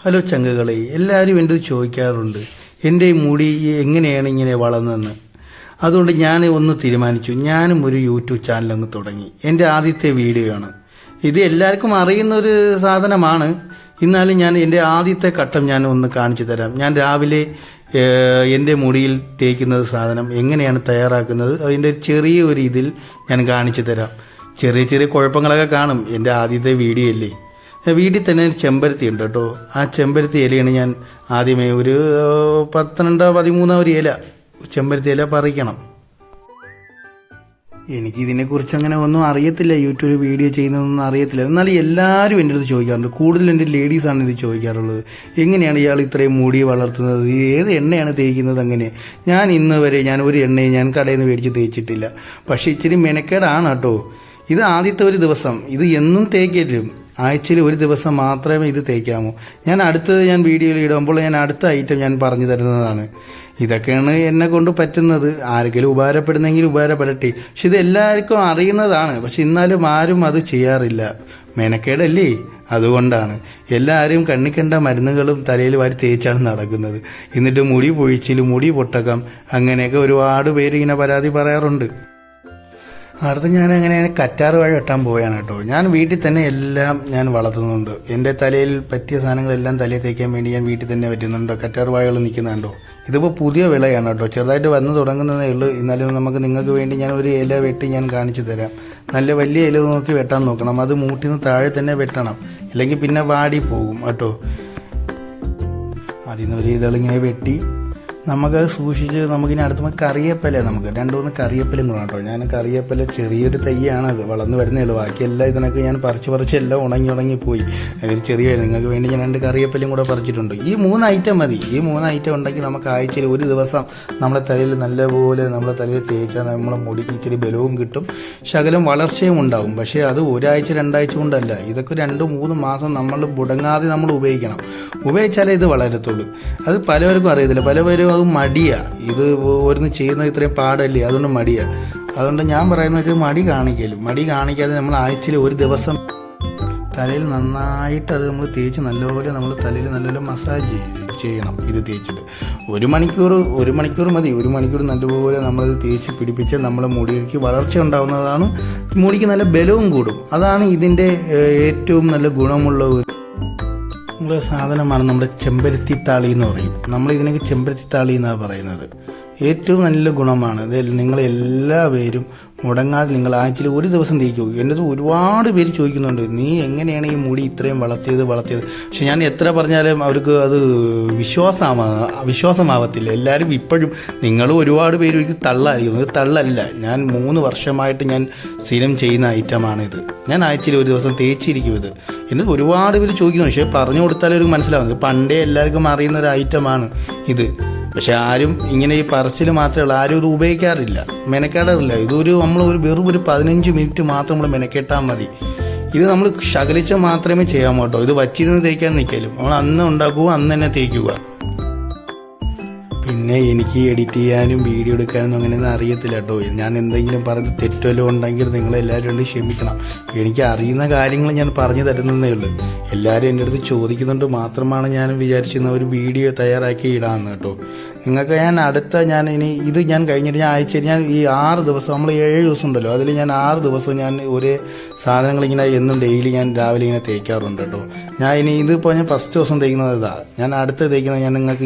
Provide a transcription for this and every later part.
Hello ചങ്കുകളെ, എല്ലാവരും എൻ്റെ ചോദിക്കാറുണ്ട് എൻ്റെ ഈ മുടി എങ്ങനെയാണ് ഇങ്ങനെ വളർന്നതെന്ന്. അതുകൊണ്ട് ഞാൻ ഒന്ന് തീരുമാനിച്ചു, ഞാനും ഒരു യൂട്യൂബ് ചാനൽ അങ്ങ് തുടങ്ങി. എൻ്റെ ആദ്യത്തെ വീഡിയോ ആണ് ഇത്. എല്ലാവർക്കും അറിയുന്നൊരു സാധനമാണ്, എന്നാലും ഞാൻ എൻ്റെ ആദ്യത്തെ ഘട്ടം ഞാൻ ഒന്ന് കാണിച്ചു തരാം. ഞാൻ രാവിലെ എൻ്റെ മുടിയിൽ തേക്കുന്നത് സാധനം എങ്ങനെയാണ് തയ്യാറാക്കുന്നത്, അതിൻ്റെ ചെറിയ ഒരു ഇതിൽ ഞാൻ കാണിച്ചു തരാം. ചെറിയ ചെറിയ കുഴപ്പങ്ങളൊക്കെ കാണും, എൻ്റെ ആദ്യത്തെ വീഡിയോ അല്ലേ. വീട്ടിൽ തന്നെ ചെമ്പരത്തി ഉണ്ട് കേട്ടോ. ആ ചെമ്പരത്തി ഇലയാണ് ഞാൻ ആദ്യമേ ഒരു 12-13 ഒരു ഇല ചെമ്പരത്തി ഇല പറിക്കണം. എനിക്കിതിനെക്കുറിച്ച് അങ്ങനെ ഒന്നും അറിയത്തില്ല, യൂട്യൂബ് വീഡിയോ ചെയ്യുന്നതൊന്നും അറിയത്തില്ല. എന്നാലും എല്ലാവരും എൻ്റെ അടുത്ത് ചോദിക്കാറുണ്ട്, കൂടുതൽ എൻ്റെ ലേഡീസാണ് ഇത് ചോദിക്കാറുള്ളത്. എങ്ങനെയാണ് ഇയാൾ ഇത്രയും മുടി വളർത്തുന്നത്, ഏത് എണ്ണയാണ് തേക്കുന്നത്? അങ്ങനെ ഞാൻ ഇന്ന് വരെ ഒരു എണ്ണയും ഞാൻ കടയിൽ നിന്ന് മേടിച്ച് തേച്ചിട്ടില്ല. പക്ഷേ ഇച്ചിരി മെനക്കേടാണ് കേട്ടോ. ഇത് ആദ്യത്തെ ഒരു ദിവസം, ഇത് എന്നും തേക്കലും ആഴ്ചയിൽ ഒരു ദിവസം മാത്രമേ ഇത് തേക്കാമൂ. ഞാൻ വീഡിയോയിൽ ഇടുമ്പോൾ ഞാൻ അടുത്ത ഐറ്റം ഞാൻ പറഞ്ഞു തരുന്നതാണ്. ഇതൊക്കെയാണ് എന്നെ കൊണ്ട് പറ്റുന്നത്. ആരെങ്കിലും ഉപകാരപ്പെടുന്നെങ്കിൽ ഉപകാരപ്പെടട്ടെ. പക്ഷെ ഇത് എല്ലാവർക്കും അറിയുന്നതാണ്, പക്ഷെ എന്നാലും ആരും അത് ചെയ്യാറില്ല. മെനക്കേടല്ലേ, അതുകൊണ്ടാണ്. എല്ലാവരും കണ്ണിക്കണ്ട മരുന്നുകളും തലയിൽ വാരി തേച്ചാണ് നടക്കുന്നത്. എന്നിട്ട് മുടി പൊഴിച്ചിലും മുടി പൊട്ടക്കം അങ്ങനെയൊക്കെ ഒരുപാട് പേര് ഇങ്ങനെ പരാതി പറയാറുണ്ട്. അടുത്ത് ഞാൻ അങ്ങനെ കറ്റാർ വാഴ വെട്ടാൻ പോയാണ് കേട്ടോ. ഞാൻ വീട്ടിൽ തന്നെ എല്ലാം ഞാൻ വളർത്തുന്നുണ്ട്. എൻ്റെ തലയിൽ പറ്റിയ സാധനങ്ങളെല്ലാം തലയിൽ തേക്കാൻ വേണ്ടി ഞാൻ വീട്ടിൽ തന്നെ പറ്റുന്നുണ്ട്. കറ്റാർ വാഴകൾ നിൽക്കുന്നുണ്ടോ, ഇതിപ്പോൾ പുതിയ വിളയാണ് കേട്ടോ, ചെറുതായിട്ട് വന്ന് തുടങ്ങുന്നതേ ഉള്ളൂ. എന്നാലും നിങ്ങൾക്ക് വേണ്ടി ഞാൻ ഒരു ഇല വെട്ടി ഞാൻ കാണിച്ചു തരാം. നല്ല വലിയ ഇല നോക്കി വെട്ടാൻ നോക്കണം, അത് മൂട്ടിന്ന് താഴെ തന്നെ വെട്ടണം, ഇല്ലെങ്കിൽ പിന്നെ വാടി പോകും കേട്ടോ. അതിൽ നിന്ന് ഒരു ഇതളിങ്ങനെ വെട്ടി നമുക്കത് സൂക്ഷിച്ച് നമുക്കിനി അടുത്ത് കറിവേപ്പില, നമുക്ക് 2-3 കറിവേപ്പിലയും കൂടെ കേട്ടോ. ഞാൻ കറിവേപ്പില ചെറിയൊരു തൈയാണത്, വളർന്നു വരുന്നേ ഉള്ളൂ. ബാക്കിയെല്ലാം ഇതിനൊക്കെ ഞാൻ പറിച്ച് എല്ലാം ഉണങ്ങിപ്പോയി. അതിൽ ചെറിയ നിങ്ങൾക്ക് വേണ്ടി ഞാൻ 2 കറിവേപ്പിലയും കൂടെ പറിച്ചിട്ടുണ്ട്. ഈ 3 ഐറ്റം മതി. ഈ 3 ഐറ്റം ഉണ്ടെങ്കിൽ നമുക്ക് ആഴ്ചയിൽ ഒരു ദിവസം നമ്മളെ തലയിൽ നല്ലപോലെ നമ്മളെ തലയിൽ തേച്ചാൽ നമ്മളെ മുടിക്ക് ഇച്ചിരി ബലവും കിട്ടും, ശകലം വളർച്ചയും ഉണ്ടാവും. പക്ഷേ അത് ഒരാഴ്ച 2 ആഴ്ച കൊണ്ടല്ല, ഇതൊക്കെ 2-3 മാസം നമ്മൾ മുടങ്ങാതെ നമ്മൾ ഉപയോഗിച്ചാലേ ഇത് വളരത്തുള്ളൂ. അത് പലവർക്കും അറിയത്തില്ല, പലവരും അത് മടിയാ. ഇത് ഓരോന്ന് ചെയ്യുന്നത് ഇത്രയും പാടല്ലേ, അതുകൊണ്ട് മടിയാ. അതുകൊണ്ട് ഞാൻ പറയുന്നത് മടി കാണിക്കാതെ നമ്മൾ ആഴ്ചയിൽ ഒരു ദിവസം തലയിൽ നന്നായിട്ട് അത് നമ്മൾ തേച്ച് നല്ലപോലെ നമ്മൾ തലയിൽ നല്ലപോലെ മസാജ് ചെയ്യണം. ഇത് തേച്ചിട്ട് 1 മണിക്കൂർ മതി. 1 മണിക്കൂർ നല്ലപോലെ നമ്മളത് തേച്ച് പിടിപ്പിച്ച് നമ്മുടെ മുടിക്ക് വളർച്ച ഉണ്ടാവുന്നതാണ്. മുടിക്ക് നല്ല ബലവും കൂടും. അതാണ് ഇതിൻ്റെ ഏറ്റവും നല്ല ഗുണമുള്ള സാധനമാണ് നമ്മുടെ ചെമ്പരത്തി താളി എന്ന് പറയും. നമ്മളിതിനൊക്കെ ചെമ്പരത്തി താളി എന്നാണ് പറയുന്നത്. ഏറ്റവും നല്ല ഗുണമാണ് ഇത്. നിങ്ങളെല്ലാവരും മുടങ്ങാതെ നിങ്ങൾ ആഴ്ചയിൽ ഒരു ദിവസം തേക്കൂ. എൻ്റെ ഒരുപാട് പേര് ചോദിക്കുന്നുണ്ട്, നീ എങ്ങനെയാണ് ഈ മുടി ഇത്രയും വളർത്തിയത്. പക്ഷെ ഞാൻ എത്ര പറഞ്ഞാലും അവർക്ക് അത് വിശ്വാസമാവത്തില്ല. എല്ലാവരും ഇപ്പോഴും നിങ്ങളും ഒരുപാട് പേര് എനിക്ക് തള്ളായിരിക്കും. ഇത് തള്ളല്ല. ഞാൻ 3 വർഷമായിട്ട് ഞാൻ സ്ഥിരം ചെയ്യുന്ന ഐറ്റമാണിത്. ഞാൻ ആഴ്ചയിൽ ഒരു ദിവസം തേച്ചിരിക്കും ഇത്. എന്നിട്ട് ഒരുപാട് പേര് ചോദിക്കുന്നു, പക്ഷേ പറഞ്ഞു കൊടുത്താലേ ഒരു മനസ്സിലാവുന്നത്. പണ്ടേ എല്ലാവർക്കും അറിയുന്ന ഒരു ഐറ്റമാണ് ഇത്. പക്ഷെ ആരും ഇങ്ങനെ ഈ പറച്ചിൽ മാത്രമേ ഉള്ളൂ, ആരും ഇത് ഉപയോഗിക്കാറില്ല, മെനക്കേടാറില്ല. നമ്മൾ വെറും ഒരു 15 മിനിറ്റ് മാത്രം നമ്മൾ മെനക്കെട്ടാൽ മതി. ഇത് നമ്മൾ ശകലിച്ച മാത്രമേ ചെയ്യാൻ കേട്ടോ. ഇത് വച്ചിരുന്ന് തേക്കാൻ നിൽക്കലും നമ്മൾ അന്ന് ഉണ്ടാക്കുക, അന്ന് തന്നെ തേക്കുക. പിന്നെ എനിക്ക് എഡിറ്റ് ചെയ്യാനും വീഡിയോ എടുക്കാനും അങ്ങനെയൊന്നും അറിയത്തില്ല കേട്ടോ. ഞാൻ എന്തെങ്കിലും പറഞ്ഞ് തെറ്റല്ലോ ഉണ്ടെങ്കിൽ നിങ്ങളെല്ലാവരും ക്ഷമിക്കണം. എനിക്ക് അറിയുന്ന കാര്യങ്ങൾ ഞാൻ പറഞ്ഞു തരുന്നതേ ഉള്ളൂ. എല്ലാവരും എൻ്റെ അടുത്ത് ചോദിക്കുന്നുണ്ട് മാത്രമാണ് ഞാൻ വിചാരിച്ചിരുന്ന ഒരു വീഡിയോ തയ്യാറാക്കി ഇടാമെന്ന് കേട്ടോ. നിങ്ങൾക്ക് ഞാൻ ഇത് കഴിഞ്ഞിട്ട് ആഴ്ചയിൽ ഞാൻ ഈ 6 ദിവസം, നമ്മൾ 7 ദിവസം ഉണ്ടല്ലോ, അതിൽ ഞാൻ 6 ദിവസം ഞാൻ ഒരേ സാധനങ്ങൾ ഇങ്ങനെ എന്നും ഡെയിലി ഞാൻ രാവിലെ ഇങ്ങനെ തേക്കാറുണ്ട് കേട്ടോ. ഇതിപ്പോൾ ഞാൻ ഫസ്റ്റ് ദിവസം തേക്കുന്നത് ഇതാ. ഞാൻ അടുത്ത് തേക്കുന്നത് ഞാൻ നിങ്ങൾക്ക്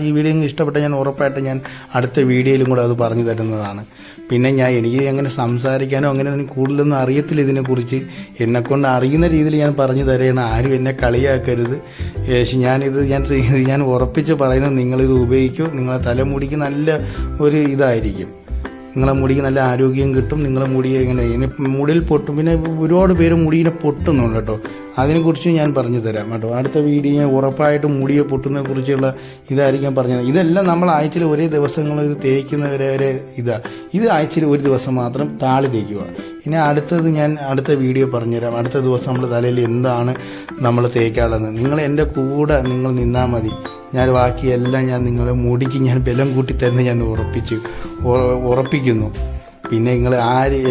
ഈ വീഡിയോ ഇഷ്ടപ്പെട്ട ഞാൻ ഉറപ്പായിട്ട് ഞാൻ അടുത്ത വീഡിയോയിലും കൂടെ അത് പറഞ്ഞു തരുന്നതാണ്. പിന്നെ എനിക്ക് അങ്ങനെ സംസാരിക്കാനോ അങ്ങനെ കൂടുതലൊന്നും അറിയത്തില്ല ഇതിനെക്കുറിച്ച്. എന്നെക്കൊണ്ട് അറിയുന്ന രീതിയിൽ ഞാൻ പറഞ്ഞു തരണം. ആരും എന്നെ കളിയാക്കരുത്. ഞാൻ ഉറപ്പിച്ച് പറയുന്നത്, നിങ്ങളിത് ഉപയോഗിക്കൂ. നിങ്ങളെ തലമുടിക്ക് നല്ല ഒരു ഇതായിരിക്കും. നിങ്ങളെ മുടിക്ക് നല്ല ആരോഗ്യം കിട്ടും. നിങ്ങളെ മുടി മുടിയിൽ പൊട്ടും. പിന്നെ ഒരുപാട് പേര് മുടിയെ പൊട്ടുന്നുണ്ട് കേട്ടോ. അതിനെക്കുറിച്ച് ഞാൻ പറഞ്ഞു തരാം കേട്ടോ. അടുത്ത വീഡിയോ ഞാൻ ഉറപ്പായിട്ടും മുടിയെ പൊട്ടുന്നതിനെ കുറിച്ചുള്ള ഇതായിരിക്കും പറഞ്ഞത്. ഇതെല്ലാം നമ്മൾ ആഴ്ചയിൽ ഒരേ ദിവസങ്ങൾ ഇത് തേക്കുന്നവരെ ഇത് ആഴ്ചയിൽ ഒരു ദിവസം മാത്രം താളി തേക്കുക. ഇനി ഞാൻ അടുത്ത വീഡിയോ പറഞ്ഞുതരാം. അടുത്ത ദിവസം നമ്മൾ തലയിൽ എന്താണ് നമ്മൾ തേക്കാനുള്ളത്. നിങ്ങൾ എൻ്റെ കൂടെ നിങ്ങൾ നിന്നാൽ മതി. ഞാൻ ബാക്കിയെല്ലാം ഞാൻ നിങ്ങളെ മുടിക്ക് ഞാൻ ബലം കൂട്ടി തന്നെ ഞാൻ ഉറപ്പിക്കുന്നു. പിന്നെ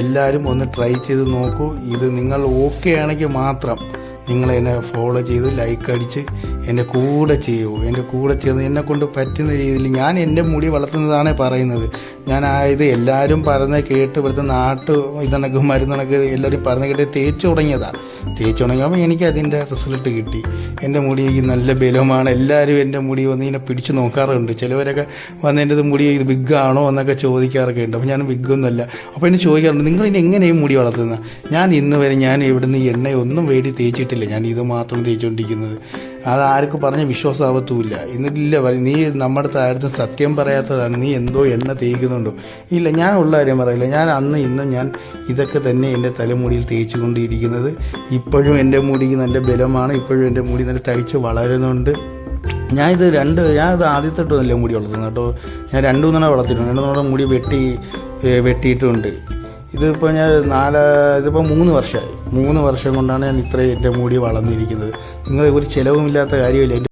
എല്ലാവരും ഒന്ന് ട്രൈ ചെയ്ത് നോക്കൂ. ഇത് നിങ്ങൾ ഓക്കെ ആണെങ്കിൽ മാത്രം നിങ്ങൾ എന്നെ ഫോളോ ചെയ്ത് ലൈക്ക് അടിച്ച് എൻ്റെ കൂടെ ചെയ്യൂ. എൻ്റെ കൂടെ ചേർന്ന് എന്നെ കൊണ്ട് പറ്റുന്ന രീതിയിൽ ഞാൻ എൻ്റെ മുടി വളർത്തുന്നതാണ് പറയുന്നത്. ഞാൻ ആയത് എല്ലാവരും പറഞ്ഞ് കേട്ട് ഇവിടുത്തെ ഇതണക്ക് മരുന്നണക്ക് എല്ലാവരും പറഞ്ഞ് കേട്ട് തേച്ച് തുടങ്ങിയതാണ്. തേച്ച് തുടങ്ങിയപ്പോൾ എനിക്ക് അതിൻ്റെ റിസൾട്ട് കിട്ടി. എൻ്റെ മുടിക്ക് നല്ല ബലമാണ്. എല്ലാവരും എൻ്റെ മുടി വന്ന് ഇങ്ങനെ പിടിച്ച് നോക്കാറുണ്ട്. ചിലവരൊക്കെ വന്ന് എൻ്റെ മുടി വിഗ്ഗാണോ എന്നൊക്കെ ചോദിക്കാറൊക്കെ ഉണ്ട്. അപ്പോൾ ഞാൻ വിഗ്ഗൊന്നുമല്ല. അപ്പോൾ എന്നെ ചോദിക്കാറുണ്ട്, നിങ്ങൾ ഇനി എങ്ങനെയും മുടി വളർത്തുന്നത്? ഞാൻ ഇന്ന് വരെ ഞാൻ ഇവിടുന്ന് എണ്ണയൊന്നും വേണ്ടി തേച്ചിട്ടില്ല. ഞാൻ ഇത് മാത്രം തേച്ചുകൊണ്ടിരിക്കുന്നത്. അത് ആർക്കും പറഞ്ഞ് വിശ്വാസമാവത്തുമില്ല. എന്നിട്ടില്ല നീ നമ്മുടെ താഴത്ത് സത്യം പറയാത്തതാണ്, നീ എന്തോ എണ്ണ തേക്കുന്നുണ്ടോ? ഇല്ല, ഞാൻ ഉള്ള കാര്യം പറയില്ല. ഞാൻ അന്ന് ഇന്നും ഞാൻ ഇതൊക്കെ തന്നെ എൻ്റെ തലമുടിയിൽ തേച്ചു കൊണ്ടിരിക്കുന്നത്. ഇപ്പോഴും എൻ്റെ മുടിക്ക് നല്ല ബലമാണ്. ഇപ്പോഴും എൻ്റെ മുടി നല്ല തയ്ച്ച് വളരുന്നുണ്ട്. ഞാനിത് ആദ്യത്തൊട്ടുമല്ല മുടി വളർത്തുന്നത് കേട്ടോ. ഞാൻ 2 തവണ വളർത്തിയിട്ടുണ്ട്. 2 തവണ മുടി വെട്ടിയിട്ടുമുണ്ട്. ഇതിപ്പോൾ ഇതിപ്പോൾ 3 വർഷമായി. 3 വർഷം കൊണ്ടാണ് ഞാൻ ഇത്രയും എൻ്റെ മുടി വളർന്നിരിക്കുന്നത്. നിങ്ങൾ ഒരു ചിലവുമില്ലാത്ത കാര്യമില്ല.